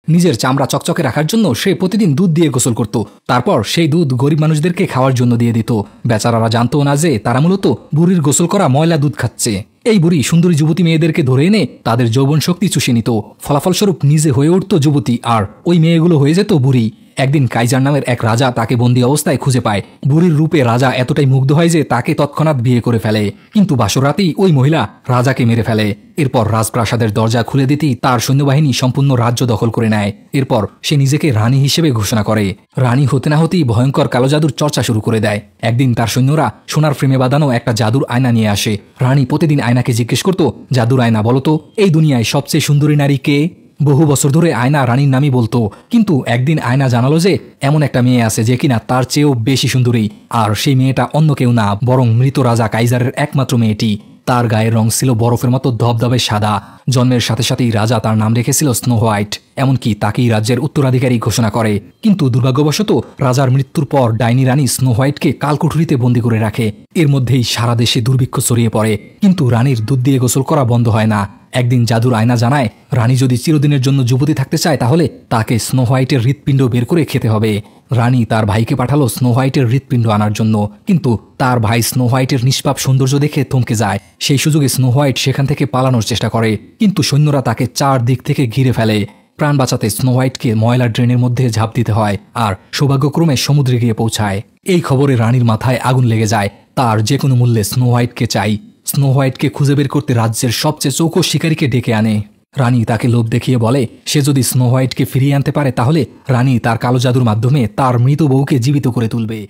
নিজের চামড়া চকচকে রাখার জন্য সে প্রতিদিন দুধ দিয়ে গোসল করত। তারপর সেই দুধ গরিব মানুষদেরকে খাওয়ার জন্য দিয়ে দিত। বেচারারা জানতো না যে তারা মূলত বুড়ির গোসল করা ময়লা দুধ খাচ্ছে। এই বুড়ি সুন্দরী যুবতী মেয়েদেরকে ধরে এনে তাদের যৌবন শক্তি চুষে নিত। ফলাফলস্বরূপ নিজে হয়ে উঠত যুবতী, আর ওই মেয়েগুলো হয়ে যেত বুড়ি। একদিন কাইজার নামের এক রাজা তাকে বন্দী অবস্থায় খুঁজে পায়। বুড়ির রূপে রাজা এতটাই মুগ্ধ হয় যে তাকে তৎক্ষণাৎ বিয়ে করে ফেলে। কিন্তু বাসরাতেই ওই মহিলা রাজাকে মেরে ফেলে। এরপর রাজপ্রাসাদের দরজা খুলে দিতেই তার সৈন্যবাহিনী সম্পূর্ণ রাজ্য দখল করে নেয়। এরপর সে নিজেকে রানী হিসেবে ঘোষণা করে। রানী হতে না হতেই ভয়ঙ্কর কালো জাদুর চর্চা শুরু করে দেয়। একদিন তার সৈন্যরা সোনার ফ্রেমে বাঁধানো একটা জাদুর আয়না নিয়ে আসে। রানী প্রতিদিন আয়নাকে জিজ্ঞেস করত, জাদুর আয়না বলতো, এই দুনিয়ায় সবচেয়ে সুন্দরী নারী কে? বহু বছর ধরে আয়না রানীর নামই বলতো, কিন্তু একদিন আয়না জানালো যে এমন একটা মেয়ে আছে যে কিনা তার চেয়েও বেশি সুন্দরী। আর সেই মেয়েটা অন্য কেউ না, বরং মৃত রাজা কাইজারের একমাত্র মেয়েটি। তার গায়ের রং ছিল বরফের মতো ধবধবে সাদা। জন্মের সাথে সাথেই রাজা তার নাম রেখেছিল স্নো হোয়াইট। এমনকি তাকেই রাজ্যের উত্তরাধিকারী ঘোষণা করে। কিন্তু দুর্ভাগ্যবশত রাজার মৃত্যুর পর ডাইনি রানী স্নো হোয়াইটকে কালকুঠুরিতে বন্দী করে রাখে। এর মধ্যেই সারা দেশে দুর্ভিক্ষ ছড়িয়ে পড়ে। কিন্তু রানীর দুধ দিয়ে গোসল করা বন্ধ হয় না। একদিন জাদুর আয়না জানায়, রানী যদি চিরদিনের জন্য যুবতী থাকতে চায় তাহলে তাকে স্নো হোয়াইটের হৃৎপিণ্ড বের করে খেতে হবে। রানী তার ভাইকে পাঠালো স্নো হোয়াইটের হৃৎপিণ্ড আনার জন্য, কিন্তু তার ভাই স্নো হোয়াইটের নিষ্পাপ সৌন্দর্য দেখে থমকে যায়। সেই সুযোগে স্নো হোয়াইট সেখান থেকে পালানোর চেষ্টা করে, কিন্তু সৈন্যরা তাকে চারদিক থেকে ঘিরে ফেলে। প্রাণ বাঁচাতে স্নো হোয়াইটকে ময়লা ড্রেনের মধ্যে ঝাঁপ দিতে হয়, আর সৌভাগ্যক্রমে সমুদ্রে গিয়ে পৌঁছায়। এই খবরে রানীর মাথায় আগুন লেগে যায়। তার যে কোনো মূল্যে স্নো হোয়াইটকে চাই। স্নো হোয়াইটকে খুঁজে বের করতে রাজ্যের সবচেয়ে চৌকস শিকারীকে ডেকে আনে। রানী তাকে লোভ দেখিয়ে বলে, সে যদি স্নো হোয়াইটকে ফিরিয়ে আনতে পারে তাহলে রানী তার কালো জাদুর মাধ্যমে তার মৃত বউকে জীবিত করে তুলবে।